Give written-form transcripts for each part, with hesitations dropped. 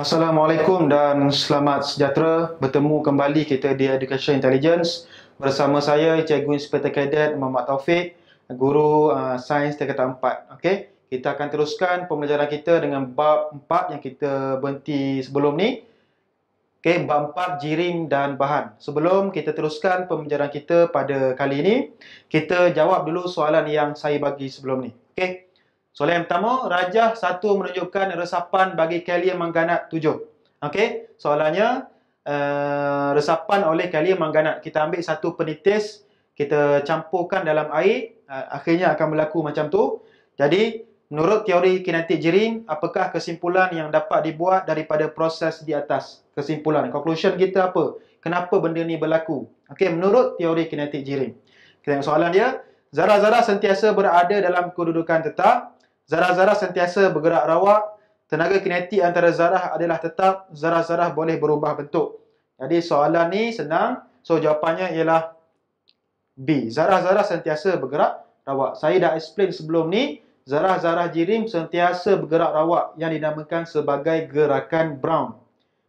Assalamualaikum dan selamat sejahtera. Bertemu kembali kita di Education Intelligence bersama saya Cikgu Inspektor Kadet Muhammad Taufik, Guru Sains Tingkatan 4. Okey, kita akan teruskan pembelajaran kita dengan bab 4 yang kita berhenti sebelum ni. Okey, bab 4 jirim dan bahan. Sebelum kita teruskan pembelajaran kita pada kali ini, kita jawab dulu soalan yang saya bagi sebelum ni. Okey. Soalan yang pertama, rajah 1 menunjukkan resapan bagi kalium manganat 7. Okey, soalannya resapan oleh kalium manganat. Kita ambil satu penitis, kita campurkan dalam air, akhirnya akan berlaku macam tu. Jadi, menurut teori kinetik jirim, apakah kesimpulan yang dapat dibuat daripada proses di atas? Kesimpulan, conclusion kita apa? Kenapa benda ni berlaku? Okey, menurut teori kinetik jirim. Kita tengok soalan dia. Zarah-zarah sentiasa berada dalam kedudukan tetap. Zarah-zarah sentiasa bergerak rawak. Tenaga kinetik antara zarah adalah tetap. Zarah-zarah boleh berubah bentuk. Jadi soalan ni senang. So jawapannya ialah B. Zarah-zarah sentiasa bergerak rawak. Saya dah explain sebelum ni. Zarah-zarah jirim sentiasa bergerak rawak yang dinamakan sebagai gerakan Brown.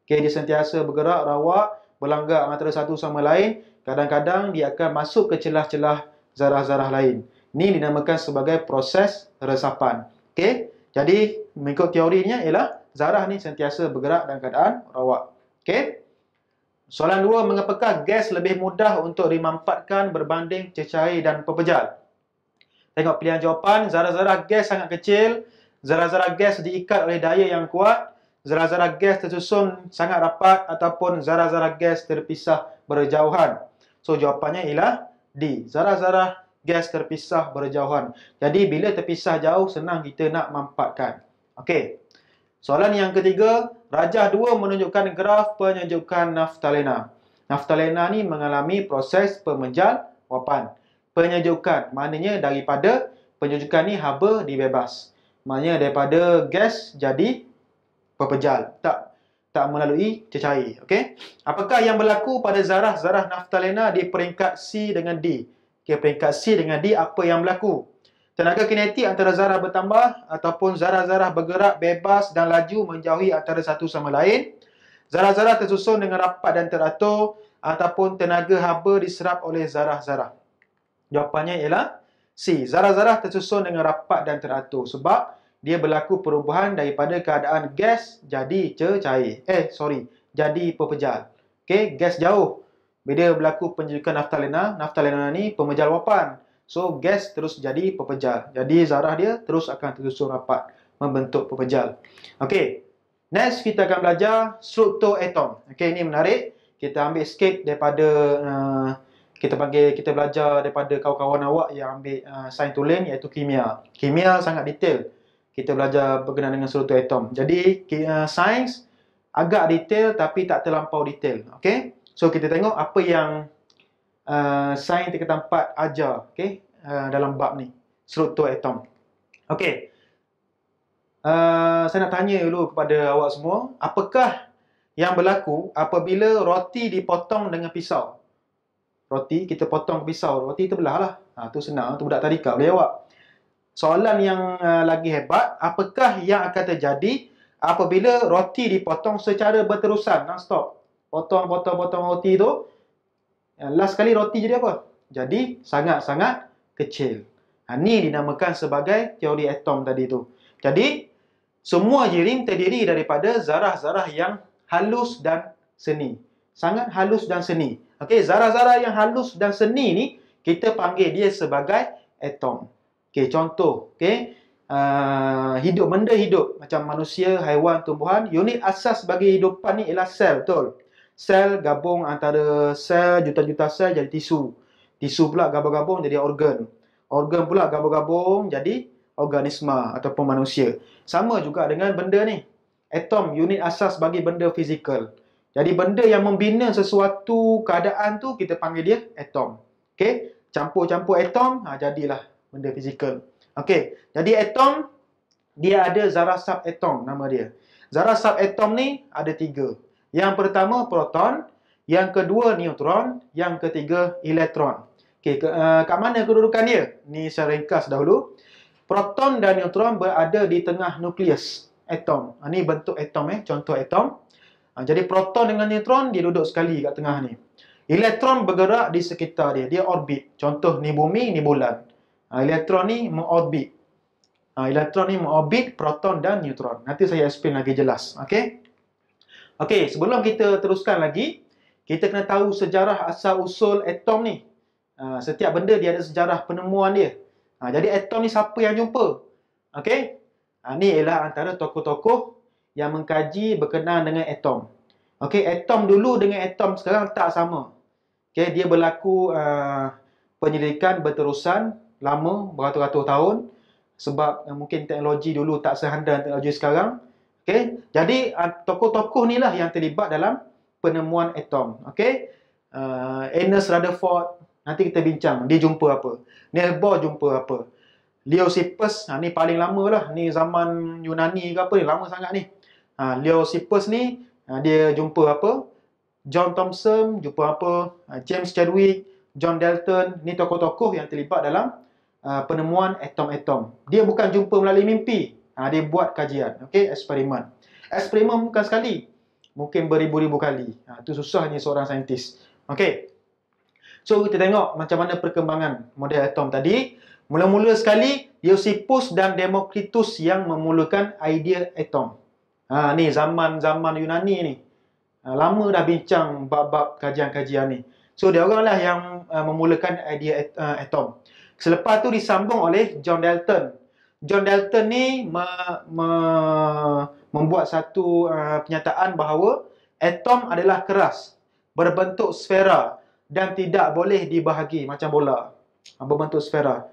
Okay, dia sentiasa bergerak rawak, berlanggar antara satu sama lain. Kadang-kadang dia akan masuk ke celah-celah zarah-zarah lain. Ini dinamakan sebagai proses resapan. Okey, jadi mengikut teorinya ialah zarah ni sentiasa bergerak dalam keadaan rawak. Okey. Soalan 2, mengapakah gas lebih mudah untuk dimanfaatkan berbanding cecair dan pepejal? Tengok pilihan jawapan. Zarah-zarah gas sangat kecil, zarah-zarah gas diikat oleh daya yang kuat, zarah-zarah gas tersusun sangat rapat ataupun zarah-zarah gas terpisah berjauhan. So jawapannya ialah D. Zarah-zarah gas terpisah berjauhan. Jadi bila terpisah jauh, senang kita nak manfaatkan. Okey. Soalan yang ketiga, rajah 2 menunjukkan graf penyejukan naftalena. Naftalena ni mengalami proses pemenjawatan. Penyejukan maknanya daripada penyejukan ni haba dibebas. Maknanya daripada gas jadi pepejal. Tak melalui cecair. Okey. Apakah yang berlaku pada zarah-zarah naftalena di peringkat C dengan D? Okay, peringkat C dengan D, apa yang berlaku? Tenaga kinetik antara zarah bertambah ataupun zarah-zarah bergerak bebas dan laju menjauhi antara satu sama lain. Zarah-zarah tersusun dengan rapat dan teratur ataupun tenaga haba diserap oleh zarah-zarah. Jawapannya ialah C. Zarah-zarah tersusun dengan rapat dan teratur sebab dia berlaku perubahan daripada keadaan gas jadi cecair. Jadi pepejal. Okey, gas jauh. Bila berlaku penyejukan naftalena, naftalena ni pemejal wapan. So, gas terus jadi pepejal. Jadi, zarah dia terus akan tersusun rapat, membentuk pepejal. Okey, next kita akan belajar struktur atom. Okey, ini menarik. Kita ambil sikit daripada, kita belajar daripada kawan-kawan awak yang ambil sains tulen iaitu kimia. Kimia sangat detail. Kita belajar berkenaan dengan struktur atom. Jadi, sains agak detail tapi tak terlampau detail. Okey. So, kita tengok apa yang sains tingkatan 4 ajar dalam bab ni, struktur atom. Okey. Saya nak tanya dulu kepada awak semua, apakah yang berlaku apabila roti dipotong dengan pisau? Roti kita potong ke pisau, roti terbelah lah. Tu senang, tu budak tadika boleh jawab. Soalan yang lagi hebat, apakah yang akan terjadi apabila roti dipotong secara berterusan, non-stop? Potong roti tu, last kali roti jadi apa? Jadi sangat-sangat kecil. Ini dinamakan sebagai teori atom tadi tu. Jadi, semua jirim terdiri daripada zarah-zarah yang halus dan seni. Sangat halus dan seni. Okey, zarah-zarah yang halus dan seni ni, kita panggil dia sebagai atom. Okey, contoh. Okey, benda hidup macam manusia, haiwan, tumbuhan. Unit asas bagi hidupan ni ialah sel, betul? Sel gabung antara sel, juta-juta sel jadi tisu. Tisu pula gabung-gabung jadi organ. Organ pula gabung-gabung jadi organisma ataupun manusia. Sama juga dengan benda ni. Atom, unit asas bagi benda fizikal. Jadi benda yang membina sesuatu keadaan tu kita panggil dia atom. Okey, campur-campur atom, jadilah benda fizikal. Okey, jadi atom dia ada zarah subatom nama dia. Zarah subatom ni ada 3. Yang pertama proton, yang kedua neutron, yang ketiga elektron. Okey, kat mana kedudukan dia? Ni saya ringkas dahulu. Proton dan neutron berada di tengah nukleus. atom. Ni bentuk atom contoh atom. Jadi proton dengan neutron dia duduk sekali kat tengah ni. Elektron bergerak di sekitar dia, dia orbit. Contoh ni bumi, ni bulan. Elektron ni mengorbit. Elektron ni mengorbit proton dan neutron. Nanti saya explain lagi jelas. Okey. Okey, sebelum kita teruskan lagi, kita kena tahu sejarah asal-usul atom ni. Setiap benda dia ada sejarah penemuan dia. Jadi atom ni siapa yang jumpa? Okey. Ni ialah antara tokoh-tokoh yang mengkaji berkenaan dengan atom. Okey, atom dulu dengan atom sekarang tak sama. Okey, dia berlaku penyelidikan berterusan lama beratus-ratus tahun sebab mungkin teknologi dulu tak sehandal teknologi sekarang. Okey, jadi tokoh-tokoh ni lah yang terlibat dalam penemuan atom. Okey. Ernest Rutherford, nanti kita bincang dia jumpa apa. Niels Bohr jumpa apa. Leucippus, ni paling lama lah. Ni zaman Yunani ke apa ni, lama sangat ni. Leucippus ni dia jumpa apa. John Thomson jumpa apa. James Chadwick, John Dalton, ni tokoh-tokoh yang terlibat dalam penemuan atom-atom. Dia bukan jumpa melalui mimpi. Dia buat kajian, okey, eksperimen. Eksperimen bukan sekali, mungkin beribu-ribu kali. Itu susahnya seorang saintis. Okey. So kita tengok macam mana perkembangan model atom tadi. Mula-mula sekali Leucippus dan Democritus yang memulakan idea atom. Ni zaman Yunani ni. Lama dah bincang bab-bab kajian-kajian ni. So dia oranglah yang memulakan idea atom. Selepas tu disambung oleh John Dalton. John Dalton ni membuat satu pernyataan bahawa atom adalah keras, berbentuk sfera dan tidak boleh dibahagi macam bola. Berbentuk sfera.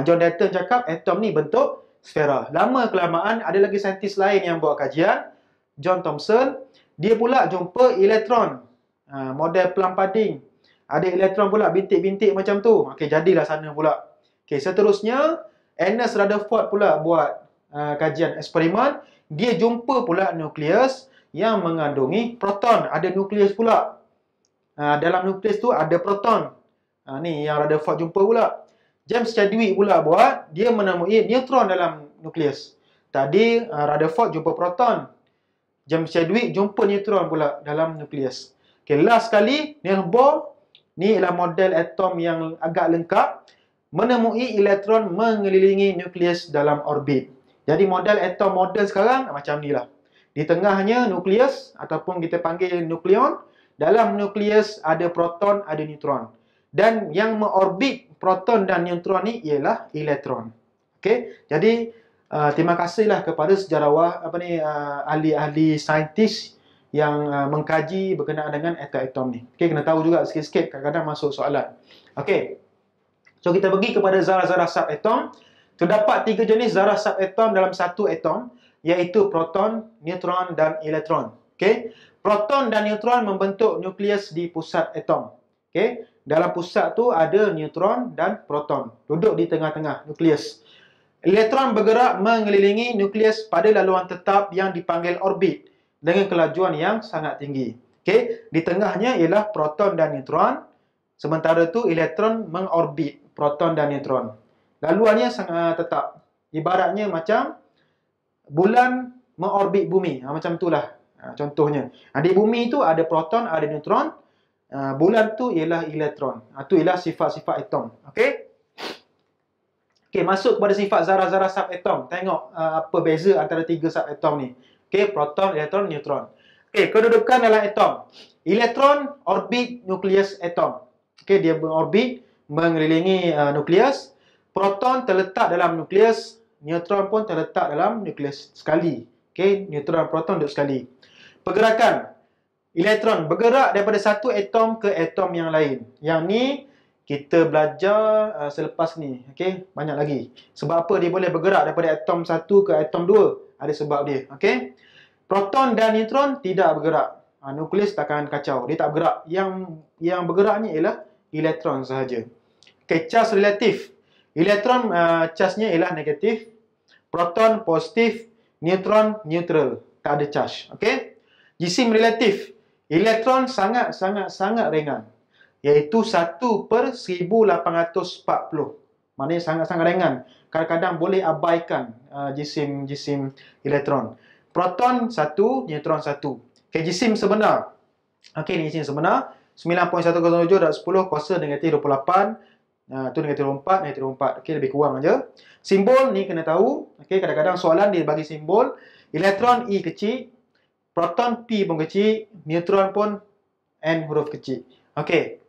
John Dalton cakap atom ni bentuk sfera. Lama kelamaan ada lagi saintis lain yang buat kajian. John Thomson, dia pula jumpa elektron. Model plum pudding. Ada elektron pula bintik-bintik macam tu. Okey, jadilah sana pula. Okey, seterusnya Ernest Rutherford pula buat kajian eksperimen. Dia jumpa pula nukleus yang mengandungi proton. Ada nukleus pula. Dalam nukleus tu ada proton. Ni yang Rutherford jumpa pula. James Chadwick pula buat, dia menemui neutron dalam nukleus. Tadi Rutherford jumpa proton. James Chadwick jumpa neutron pula dalam nukleus. Okay, last sekali Niels Bohr, ni ialah model atom yang agak lengkap, menemui elektron mengelilingi nukleus dalam orbit. Jadi model atom moden sekarang macam ni lah. Di tengahnya nukleus ataupun kita panggil nukleon. Dalam nukleus ada proton, ada neutron. Dan yang mengorbit proton dan neutron ni ialah elektron. Okey, jadi terima kasihlah kepada sejarawan ahli-ahli saintis yang mengkaji berkenaan dengan atom-atom ni. Okey, kena tahu juga sikit-sikit, kadang-kadang masuk soalan. Okey. So kita pergi kepada zarah-zarah subatom. Terdapat 3 jenis zarah subatom dalam satu atom, iaitu proton, neutron dan elektron. Okey. Proton dan neutron membentuk nukleus di pusat atom. Okey. Dalam pusat tu ada neutron dan proton, duduk di tengah-tengah nukleus. Elektron bergerak mengelilingi nukleus pada laluan tetap yang dipanggil orbit dengan kelajuan yang sangat tinggi. Okey, di tengahnya ialah proton dan neutron. Sementara tu elektron mengorbit proton dan neutron. Laluannya sangat tetap. Ibaratnya macam bulan mengorbit bumi. Macam itulah contohnya. Di bumi tu ada proton, ada neutron. Bulan tu ialah elektron. Itu ialah sifat-sifat atom. Okey. Okey, masuk kepada sifat zarah-zarah subatom. Tengok apa beza antara 3 subatom ni. Okey, proton, elektron, neutron. Okey, kedudukan dalam atom. Elektron orbit nukleus atom. Okey, dia berorbit mengelilingi nukleus. Proton terletak dalam nukleus, neutron pun terletak dalam nukleus sekali. Okey, neutron dan proton duduk sekali. Pergerakan. Elektron bergerak daripada satu atom ke atom yang lain. Yang ni kita belajar selepas ni. Okey, banyak lagi. Sebab apa dia boleh bergerak daripada atom 1 ke atom 2? Ada sebab dia. Okey. Proton dan neutron tidak bergerak. Nukleus takkan kacau. Dia tak bergerak. Yang bergeraknya ialah elektron sahaja. Okey, charge relatif. Elektron charge-nya ialah negatif. Proton positif. Neutron neutral. Tak ada charge. Okey. Jisim relatif. Elektron sangat ringan. Iaitu 1/1840. Maknanya sangat-sangat ringan. Kadang-kadang boleh abaikan jisim elektron. Proton 1, neutron 1. Okey, jisim sebenar. Okey, ni jisim sebenar. 9.107 darab 10 kuasa negatif 28. Tu negatif 24, negatif 24. Okey, lebih kurang aja. Simbol ni kena tahu. Okey, kadang-kadang soalan dia bagi simbol. Elektron E kecil, proton P pun kecil, neutron pun N huruf kecil. Okey.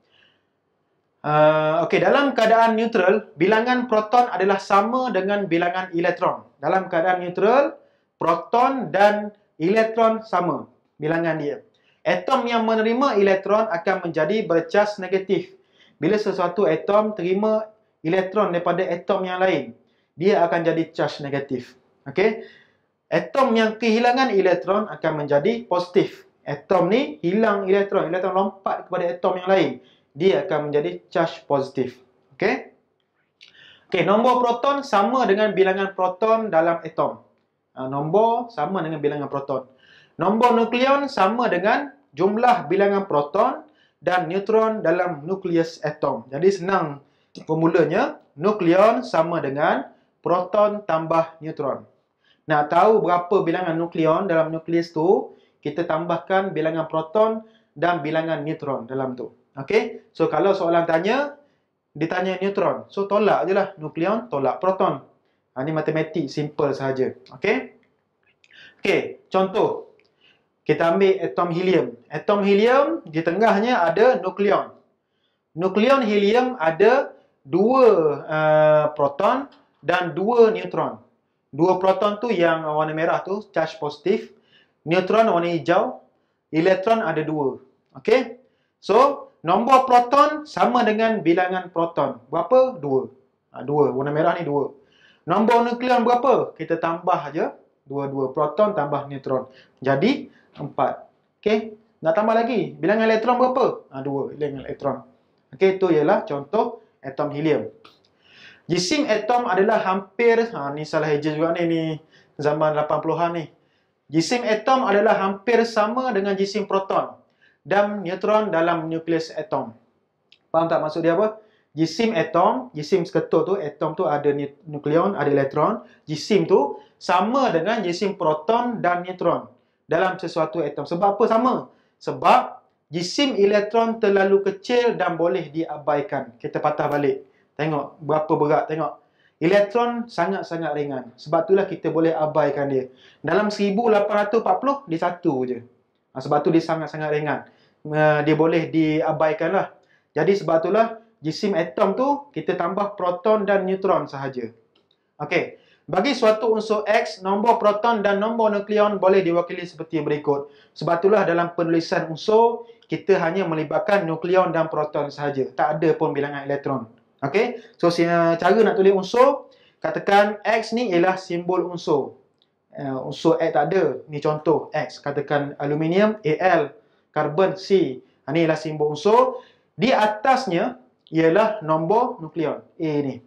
Okey, dalam keadaan neutral, bilangan proton adalah sama dengan bilangan elektron. Dalam keadaan neutral, proton dan elektron sama bilangan dia. Atom yang menerima elektron akan menjadi bercas negatif. Bila sesuatu atom terima elektron daripada atom yang lain, dia akan jadi charge negatif. Okey. Atom yang kehilangan elektron akan menjadi positif. Atom ni hilang elektron, elektron lompat kepada atom yang lain, dia akan menjadi charge positif. Okey. Okey, nombor proton sama dengan bilangan proton dalam atom. Nombor sama dengan bilangan proton. Nombor nukleon sama dengan jumlah bilangan proton dan neutron dalam nukleus atom. Jadi senang formulanya, nukleon sama dengan proton tambah neutron. Nak tahu berapa bilangan nukleon dalam nukleus tu, kita tambahkan bilangan proton dan bilangan neutron dalam tu. Okey, so kalau soalan tanya, ditanya neutron, so tolak je lah nukleon, tolak proton. Ini matematik simple sahaja. Okey. Okey, contoh. Kita ambil atom helium. Atom helium di tengahnya ada nukleon. Nukleon helium ada 2 proton dan 2 neutron. 2 proton tu yang warna merah tu, charge positif. Neutron warna hijau. Elektron ada 2. Okey. So, nombor proton sama dengan bilangan proton. Berapa? 2. 2. Warna merah ni 2. Nombor nukleon berapa? Kita tambah aja. 2 proton tambah neutron. Jadi 4. Okey. Nak tambah lagi. Bilangan elektron berapa? 2. Bilangan elektron. Okey, itu ialah contoh atom helium. Jisim atom adalah hampir, ni salah eja juga ni zaman 80-an ni. Jisim atom adalah hampir sama dengan jisim proton dan neutron dalam nukleus atom. Faham tak maksud dia apa? Jisim atom, jisim seketul tu, atom tu ada nukleon, ada elektron. Jisim tu sama dengan jisim proton dan neutron dalam sesuatu atom. Sebab apa sama? Sebab jisim elektron terlalu kecil dan boleh diabaikan. Kita patah balik. Tengok berapa berat, tengok. Elektron sangat-sangat ringan. Sebab itulah kita boleh abaikan dia. Dalam 1840, dia satu je. Sebab tu dia sangat-sangat ringan. Dia boleh diabaikan lah. Jadi sebab itulah jisim atom tu kita tambah proton dan neutron sahaja. Okey. Bagi suatu unsur X, nombor proton dan nombor nukleon boleh diwakili seperti berikut. Sebab itulah dalam penulisan unsur, kita hanya melibatkan nukleon dan proton sahaja. Tak ada pun bilangan elektron. Okey. So, cara nak tulis unsur, katakan X ni ialah simbol unsur. Unsur X tak ada. Ni contoh X. Katakan aluminium, Al. Karbon, C. Ini ialah simbol unsur. Di atasnya ialah nombor nukleon. A ni.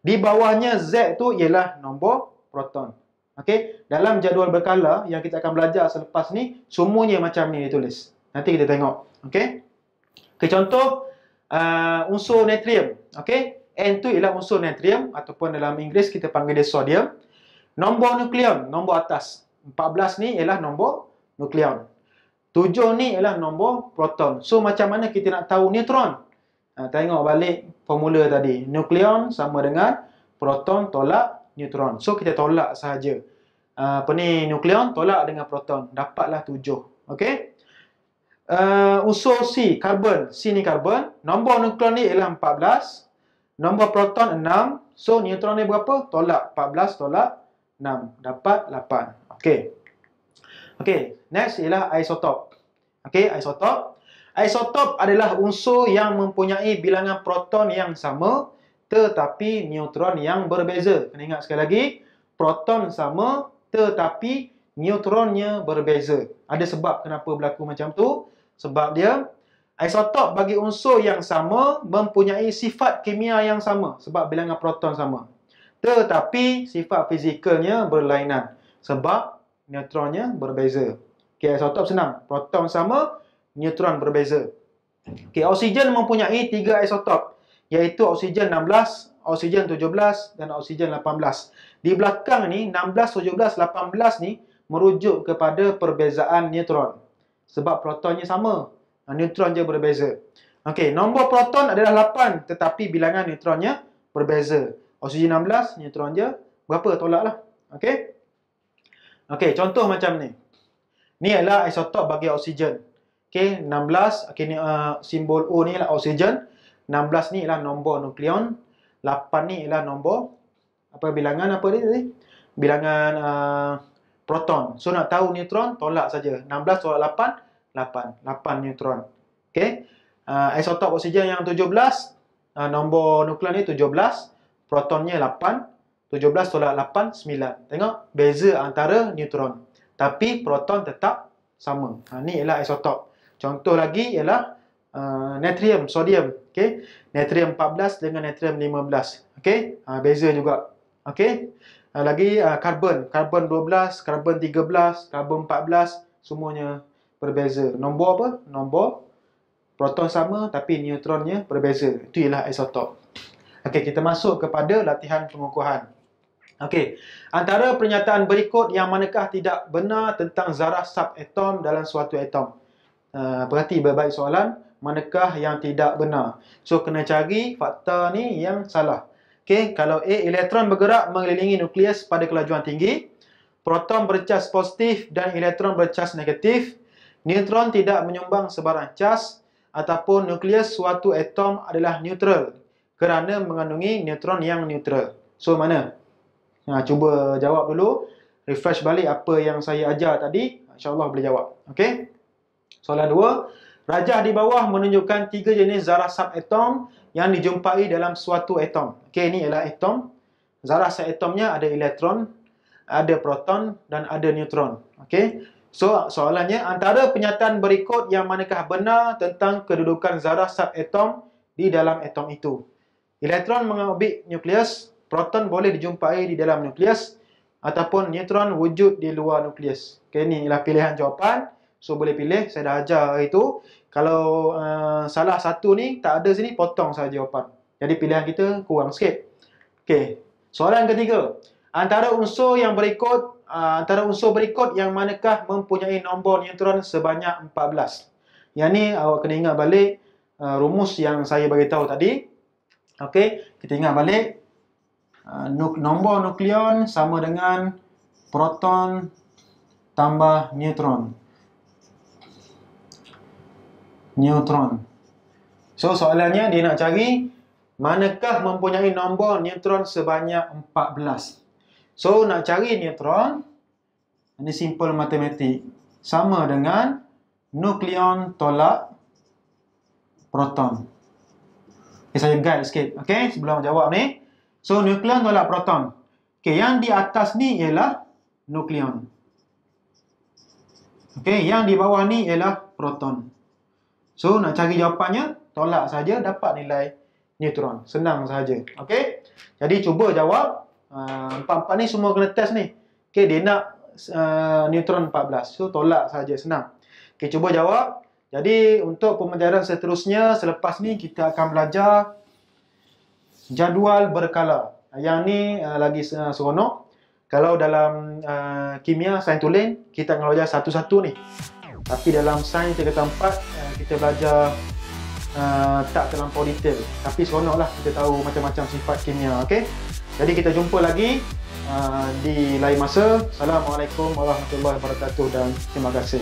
Di bawahnya Z tu ialah nombor proton. Okey, dalam jadual berkala yang kita akan belajar selepas ni, semuanya macam ni ditulis. Nanti kita tengok. Okey. Contoh unsur natrium. Okey, N tu ialah unsur natrium ataupun dalam Inggeris kita panggil dia sodium. Nombor nukleon, nombor atas. 14 ni ialah nombor nukleon. 7 ni ialah nombor proton. So macam mana kita nak tahu neutron? Tengok balik formula tadi. Nukleon sama dengan proton tolak neutron. So kita tolak sahaja. Nukleon tolak dengan proton. Dapatlah 7. Okey. Unsur C, karbon. C ni karbon. Nombor nukleon ni ialah 14. Nombor proton 6. So neutron ni berapa? Tolak 14 tolak 6. Dapat 8. Okey. Okey. Next ialah isotop. Okey, isotop. Isotop adalah unsur yang mempunyai bilangan proton yang sama tetapi neutron yang berbeza. Kena ingat sekali lagi, proton sama tetapi neutronnya berbeza. Ada sebab kenapa berlaku macam tu? Sebab dia isotop bagi unsur yang sama mempunyai sifat kimia yang sama sebab bilangan proton sama. Tetapi sifat fizikalnya berlainan sebab neutronnya berbeza. Okey, isotop senang. Proton sama, neutron berbeza. Okey, oksigen mempunyai 3 isotop, iaitu oksigen 16, oksigen 17 dan oksigen 18. Di belakang ni 16, 17, 18 ni merujuk kepada perbezaan neutron. Sebab protonnya sama, neutron je berbeza. Okey, nombor proton adalah 8 tetapi bilangan neutronnya berbeza. Oksigen 16, neutron je berapa? Tolaklah. Okey. Okey, contoh macam ni. Ni adalah isotop bagi oksigen. Okey, 16, okey ni simbol O ni adalah oksigen. 16 ni ialah nombor nukleon. 8 ni ialah nombor apa bilangan apa dia tadi? Bilangan proton. So nak tahu neutron, tolak saja. 16 tolak 8, 8 neutron. Okey. Isotop oksigen yang 17, nombor nukleon ni 17, protonnya 8. 17 tolak 8, 9. Tengok, beza antara neutron. Tapi proton tetap sama. Ni ialah isotop. Contoh lagi ialah natrium, sodium. Okay? Natrium 14 dengan natrium 15. Okay? Beza juga. Okay? Lagi karbon. Karbon 12, karbon 13, karbon 14. Semuanya berbeza. Nombor apa? Nombor proton sama tapi neutronnya berbeza. Itu ialah isotop. Okey, kita masuk kepada latihan pengukuhan. Okey, antara pernyataan berikut yang manakah tidak benar tentang zarah subatom dalam suatu atom? Perhati baik-baik soalan, manakah yang tidak benar? So, kena cari fakta ni yang salah. Okey, kalau A, elektron bergerak mengelilingi nukleus pada kelajuan tinggi, proton bercas positif dan elektron bercas negatif, neutron tidak menyumbang sebarang cas, ataupun nukleus suatu atom adalah neutral kerana mengandungi neutron yang neutral. So, mana? Cuba jawab dulu. Refresh balik apa yang saya ajar tadi. InsyaAllah boleh jawab. Okey. Soalan 2. Rajah di bawah menunjukkan 3 jenis zarah subatom yang dijumpai dalam suatu atom. Okey, ini ialah atom. Zarah subatomnya ada elektron, ada proton dan ada neutron. Okey. So, soalannya, antara pernyataan berikut yang manakah benar tentang kedudukan zarah subatom di dalam atom itu? Elektron mengorbit nukleus, proton boleh dijumpai di dalam nukleus, ataupun neutron wujud di luar nukleus. Okay, ini ialah pilihan jawapan. So, boleh pilih. Saya dah ajar itu. Kalau salah satu ni, tak ada sini, potong saja jawapan. Jadi, pilihan kita kurang sikit. Okay. Soalan ketiga. Antara unsur berikut yang manakah mempunyai nombor neutron sebanyak 14? Yang ni awak kena ingat balik rumus yang saya bagi tahu tadi. Okey, kita ingat balik. Nombor nukleon sama dengan proton tambah neutron. So, soalannya dia nak cari manakah mempunyai nombor neutron sebanyak 14. So, nak cari neutron, ini simple matematik, sama dengan nukleon tolak proton. Okay, saya guide sikit, okay, sebelum jawab ni. So, nukleon tolak proton. Okay, yang di atas ni ialah nukleon. Okay, yang di bawah ni ialah proton. So, nak cari jawapannya, tolak saja, dapat nilai neutron. Senang sahaja. Okay, jadi cuba jawab. 4-4 ni semua kena test ni. Okay, dia nak neutron 14. So, tolak saja, senang. Okay, cuba jawab. Jadi, untuk pembelajaran seterusnya, selepas ni kita akan belajar jadual berkala. Yang ni lagi seronok. Kalau dalam kimia, sains tulen, kita akan belajar satu-satu ni. Tapi dalam sains tingkatan 4, kita belajar tak terlampau detail. Tapi seronoklah kita tahu macam-macam sifat kimia. Okay? Jadi kita jumpa lagi di lain masa. Assalamualaikum warahmatullahi wabarakatuh dan terima kasih.